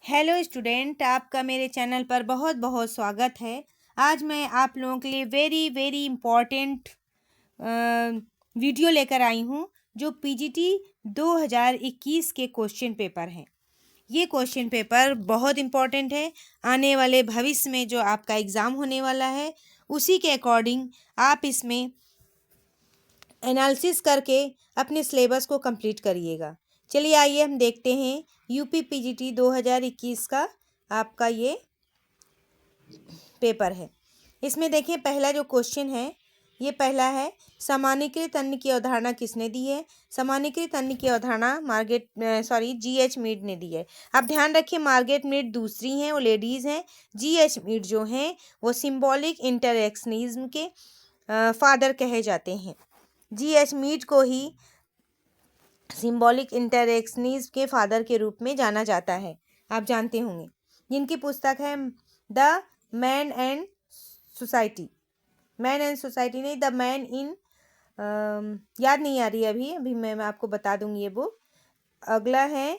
Hello student, आपका मेरे channel पर बहुत बहुत स्वागत है। आज मैं आप लोगों के लिए वेरी वेरी इम्पॉर्टेंट वीडियो लेकर आई हूँ जो पीजीटी 2021 के क्वेश्चन पेपर हैं। ये क्वेश्चन पेपर बहुत इम्पॉर्टेंट है। आने वाले भविष्य में जो आपका एग्ज़ाम होने वाला है उसी के अकॉर्डिंग आप इसमें एनालिसिस करके अपने सिलेबस को कंप्लीट करिएगा। चलिए आइए हम देखते हैं यूपी पीजीटी 2021 का आपका ये पेपर है। इसमें देखें, पहला जो क्वेश्चन है ये पहला है, सामान्यीकृत अन्न की अवधारणा किसने दी है। सामान्यीकृत अन्न की अवधारणा जीएच मीड ने दी है। आप ध्यान रखिए, मार्गरेट मीड दूसरी हैं, वो लेडीज़ हैं। जीएच मीड जो हैं वो सिंबॉलिक इंटरेक्शनिज्म के फादर कहे जाते हैं। जीएच मीड को ही सिंबॉलिक इंटरेक्शनिज्म के फादर के रूप में जाना जाता है, आप जानते होंगे। जिनकी पुस्तक है द मैन एंड सोसाइटी नहीं, द मैन इन, याद नहीं आ रही अभी मैं आपको बता दूंगी ये बुक। अगला है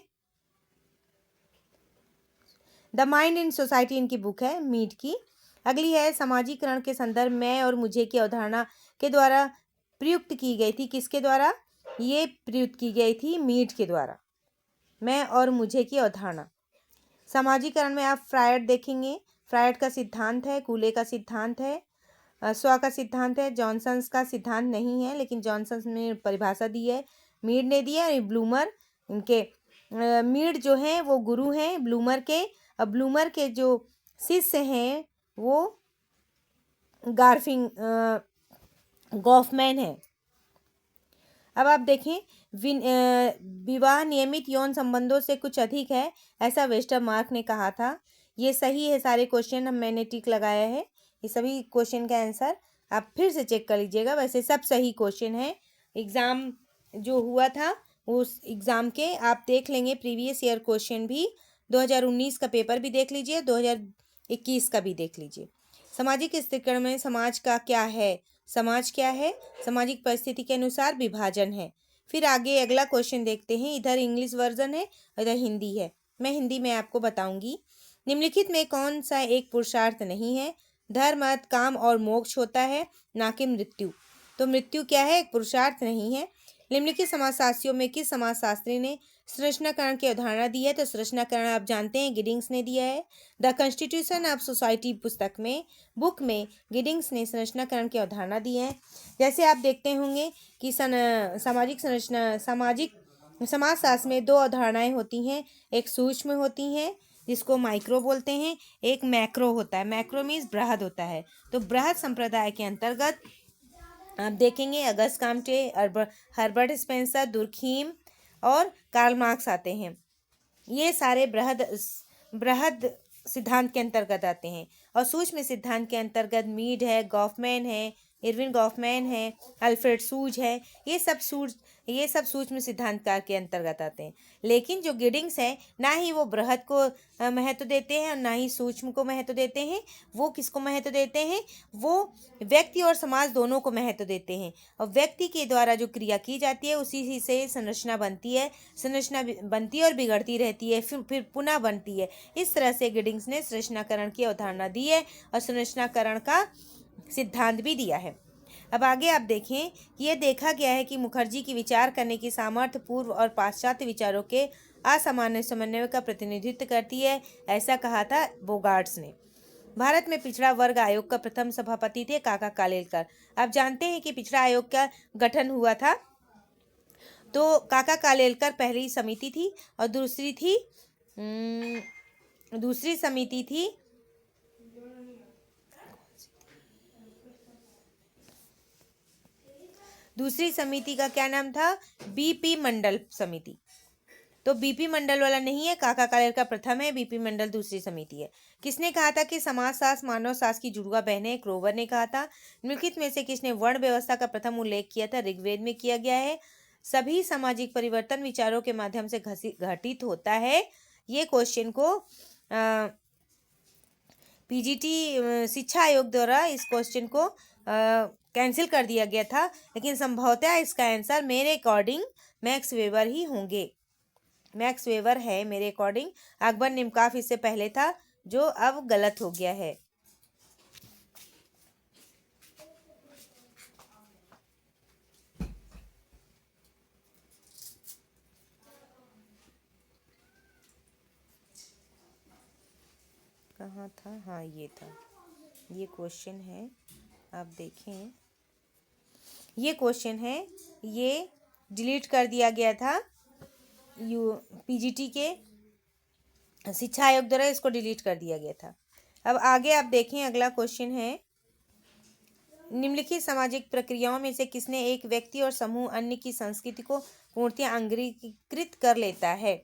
द माइंड इन सोसाइटी, इनकी बुक है मीड की। अगली है सामाजिकरण के संदर्भ मैं और मुझे की अवधारणा के द्वारा प्रयुक्त की गई थी। किसके द्वारा ये प्रयुक्त की गई थी? मीड के द्वारा। मैं और मुझे की अवधारणा। सामाजिकरण में आप फ्रायड देखेंगे। फ्रायड का सिद्धांत है, कूले का सिद्धांत है, स्व का सिद्धांत है। जॉनसन्स का सिद्धांत नहीं है, लेकिन जॉनसन्स ने परिभाषा दी है, मीड ने दी है। और ब्लूमर, इनके मीड जो हैं वो गुरु हैं ब्लूमर के। अब ब्लूमर के जो शिष्य हैं वो गॉफमैन है। अब आप देखें, विवाह नियमित यौन संबंधों से कुछ अधिक है, ऐसा वेस्टरमार्क ने कहा था। ये सही है। सारे क्वेश्चन मैंने टिक लगाया है। ये सभी क्वेश्चन का आंसर आप फिर से चेक कर लीजिएगा। वैसे सब सही क्वेश्चन है। एग्ज़ाम जो हुआ था उस एग्ज़ाम के आप देख लेंगे, प्रीवियस ईयर क्वेश्चन भी 2019 का पेपर भी देख लीजिए, 2021 का भी देख लीजिए। सामाजिक स्थितिकरण में समाज का क्या है? समाज क्या है? सामाजिक परिस्थिति के अनुसार विभाजन है। फिर आगे अगला क्वेश्चन देखते हैं। इधर इंग्लिश वर्जन है, इधर हिंदी है। मैं हिंदी में आपको बताऊंगी। निम्नलिखित में कौन सा एक पुरुषार्थ नहीं है? धर्म, अर्थ, काम और मोक्ष होता है, ना कि मृत्यु। तो मृत्यु क्या है? एक पुरुषार्थ नहीं है। निम्नलिखित समाजशास्त्रियों में किस समाजशास्त्री ने संरचनाकरण की अवधारणा दी है? तो संरचनाकरण आप जानते हैं गिडिंग्स ने दिया है। The constitution of society book में गिडिंग्स ने संरचनाकरण की अवधारणा दी है। जैसे आप देखते होंगे कि सामाजिक समाजशास्त्र में दो अवधारणाएं होती हैं। एक सूक्ष्म होती हैं जिसको माइक्रो बोलते हैं, एक मैक्रो होता है। मैक्रो मीन्स बृहद होता है। तो बृहद संप्रदाय के अंतर्गत आप देखेंगे Auguste Comte, Herbert Spencer, Durkheim और कार्ल मार्क्स आते हैं। ये सारे बृहद सिद्धांत के अंतर्गत आते हैं। और सूक्ष्म सिद्धांत के अंतर्गत मीड है, गॉफमैन है, इरविन गॉफमैन है, अल्फ्रेड सूज है। ये सब सूक्ष्म सिद्धांत का के अंतर्गत आते हैं। लेकिन जो गिडिंग्स है, ना ही वो बृहद को महत्व देते हैं और ना ही सूक्ष्म को महत्व देते हैं। वो किसको महत्व देते हैं? वो व्यक्ति और समाज दोनों को महत्व देते हैं। और व्यक्ति के द्वारा जो क्रिया की जाती है उसी से संरचना बनती है। संरचना बनती है और बिगड़ती रहती है, फिर पुनः बनती है। इस तरह से गिडिंग्स ने संरचनाकरण की अवधारणा दी है और संरचनाकरण का सिद्धांत भी दिया है। अब आगे आप देखें कि यह देखा गया है कि मुखर्जी की विचार करने की सामर्थ्य पूर्व और पाश्चात्य विचारों के असामान्य समन्वय का प्रतिनिधित्व करती है, ऐसा कहा था बोगार्ड्स ने। भारत में पिछड़ा वर्ग आयोग का प्रथम सभापति थे काका कालेलकर। आप जानते हैं कि पिछड़ा आयोग का गठन हुआ था, तो काका कालेलकर पहली समिति थी और दूसरी समिति थी दूसरी समिति का क्या नाम था? बीपी मंडल समिति। तो बीपी मंडल वाला नहीं है, काका कालेलकर प्रथम है, बीपी मंडल दूसरी समिति है। किसने कहा था कि समाजशास्त्र मानव शास्त्र की जुड़वा बहन है? क्रोवर ने कहा था। निम्नलिखित में से किसने वर्ण व्यवस्था का प्रथम उल्लेख किया था? ऋग्वेद में किया गया है। सभी सामाजिक परिवर्तन विचारों के माध्यम से घटित होता है। ये क्वेश्चन को पीजीटी शिक्षा आयोग द्वारा इस क्वेश्चन को कैंसिल कर दिया गया था, लेकिन संभवतः इसका आंसर मेरे अकॉर्डिंग मैक्स वेबर ही होंगे। मैक्स वेबर है मेरे अकॉर्डिंग। अकबर निमकाफ इससे पहले था, जो अब गलत हो गया है। कहाँ था? हाँ, ये था। ये क्वेश्चन है, आप देखें। ये क्वेश्चन है, ये डिलीट कर दिया गया था पीजीटी के शिक्षा आयोग द्वारा, इसको डिलीट कर दिया गया था। अब आगे आप देखें, अगला क्वेश्चन है, निम्नलिखित सामाजिक प्रक्रियाओं में से किसने एक व्यक्ति और समूह अन्य की संस्कृति को पूर्णतः अंगीकृत कर लेता है?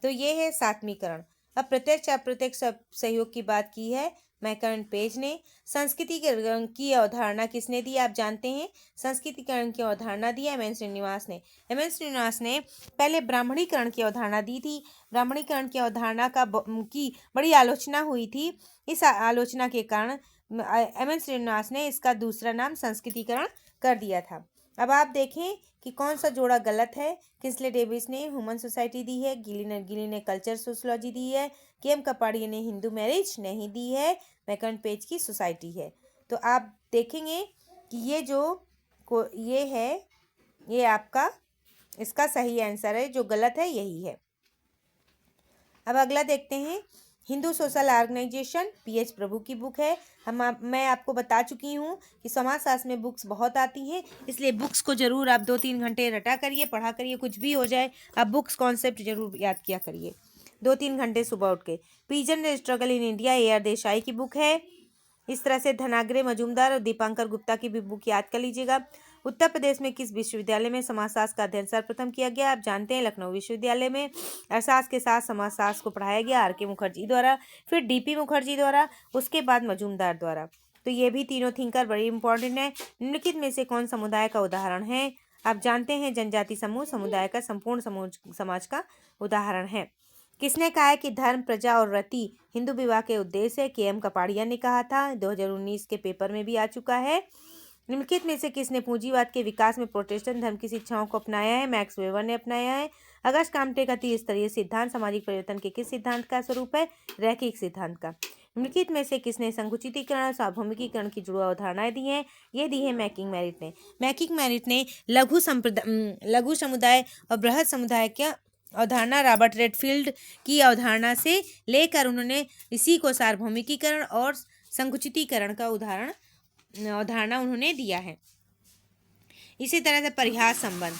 तो ये है सात्मीकरण। अब प्रत्यक्ष अप्रत्यक्ष सहयोग की बात की है मैकरन पेज ने। संस्कृतिकरण की अवधारणा किसने दी? आप जानते हैं, संस्कृतिकरण की अवधारणा दी एम.एन. श्रीनिवास ने। एम.एन. श्रीनिवास ने पहले ब्राह्मणीकरण की अवधारणा दी थी। ब्राह्मणीकरण की अवधारणा की बड़ी आलोचना हुई थी। इस आलोचना के कारण एम.एन. श्रीनिवास ने इसका दूसरा नाम संस्कृतिकरण कर दिया था। अब आप देखें कि कौन सा जोड़ा गलत है। किंसले डेविस ने ह्यूमन सोसाइटी दी है, गिली ने कल्चर सोशोलॉजी दी है, के.एम. कपाड़िया ने हिंदू मैरिज नहीं दी है, मैकरन पेज की सोसाइटी है। तो आप देखेंगे कि ये है, ये आपका इसका सही आंसर है, जो गलत है यही है। अब अगला देखते हैं, हिंदू सोशल ऑर्गेनाइजेशन, पीएच प्रभु की बुक है। मैं आपको बता चुकी हूँ कि समाजशास्त्र में बुक्स बहुत आती हैं, इसलिए बुक्स को जरूर आप 2-3 घंटे रटा करिए, पढ़ा करिए, कुछ भी हो जाए आप बुक्स कॉन्सेप्ट जरूर याद किया करिए 2-3 घंटे सुबह उठ के। Peasant struggle in India, A R Desai की बुक है। इस तरह से धनाग्रे मजूमदार और दीपांकर गुप्ता की भी बुक याद कर लीजिएगा। उत्तर प्रदेश में किस विश्वविद्यालय में समाजशास्त्र का अध्ययन सर्वप्रथम किया गया? आप जानते हैं, लखनऊ विश्वविद्यालय में अर्थशास्त्र के साथ समाजशास्त्र को पढ़ाया गया आर के मुखर्जी द्वारा, फिर डीपी मुखर्जी द्वारा, उसके बाद मजूमदार द्वारा। तो ये भी तीनों थिंकर बड़ी इंपॉर्टेंट है। निम्नलिखित में से कौन समुदाय का उदाहरण है? आप जानते हैं, जनजाति समूह समुदाय का संपूर्ण समाज का उदाहरण है। किसने कहा है कि धर्म, प्रजा और रति हिंदू विवाह के उद्देश्य है? के.एम. कपाड़िया ने कहा था, 2019 के पेपर में भी आ चुका है। निम्नलिखित में से किसने पूंजीवाद के विकास में प्रोटेस्टेंट धर्म की शिक्षाओं को अपनाया है? मैक्स वेबर ने अपनाया है। अगस्त काम्टे का त्रिस्तरीय सिद्धांत सामाजिक परिवर्तन के किस सिद्धांत का स्वरूप है? रैखिक सिद्धांत का। निम्नलिखित में से किसने संकुचितीकरण और सार्वभौमिकीकरण की जुड़वा अवधारणाएं दी हैं? ये दी है मैकिंग मेरिट ने। मैकिंग मेरिट ने लघु समुदाय और बृहद समुदाय का अवधारणा रॉबर्ट रेडफील्ड की अवधारणा से लेकर उन्होंने इसी को सार्वभौमिकीकरण और संकुचितीकरण का अवधारणा उन्होंने दिया है। इसी तरह से परिहास संबंध,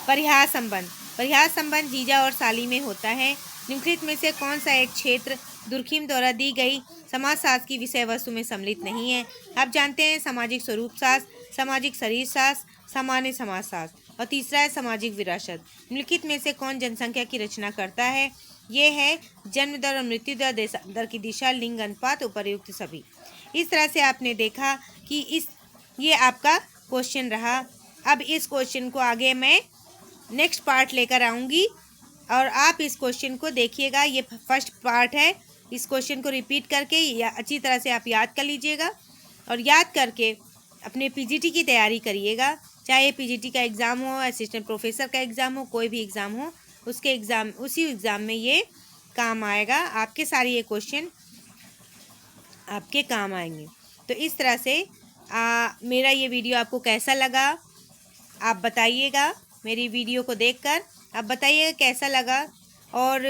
परिहास संबंध जीजा और साली में होता है। निम्नलिखित में से कौन सा एक क्षेत्र दुर्खिम द्वारा दी गई समाजशास्त्र की विषय वस्तु में सम्मिलित नहीं है? आप जानते हैं, सामाजिक स्वरूप शास्त्र, सामाजिक शरीर शास्त्र, सामान्य समाजशास्त्र, और तीसरा है सामाजिक विरासत। निम्नलिखित में से कौन जनसंख्या की रचना करता है? ये है जन्म दर और मृत्यु दर की दिशा, लिंग अनुपात, उपर्युक्त सभी। इस तरह से आपने देखा कि ये आपका क्वेश्चन रहा। अब इस क्वेश्चन को आगे मैं नेक्स्ट पार्ट लेकर आऊँगी और आप इस क्वेश्चन को देखिएगा। ये फर्स्ट पार्ट है। इस क्वेश्चन को रिपीट करके या अच्छी तरह से आप याद कर लीजिएगा और याद करके अपने पीजीटी की तैयारी करिएगा। चाहे पीजीटी का एग्ज़ाम हो, असिस्टेंट प्रोफेसर का एग्ज़ाम हो, कोई भी एग्ज़ाम हो, उसी एग्ज़ाम में ये काम आएगा। आपके सारे ये क्वेश्चन आपके काम आएंगे। तो इस तरह से मेरा ये वीडियो आपको कैसा लगा आप बताइएगा। मेरी वीडियो को देखकर आप बताइएगा कैसा लगा, और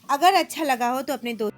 अगर अच्छा लगा हो तो अपने दोस्त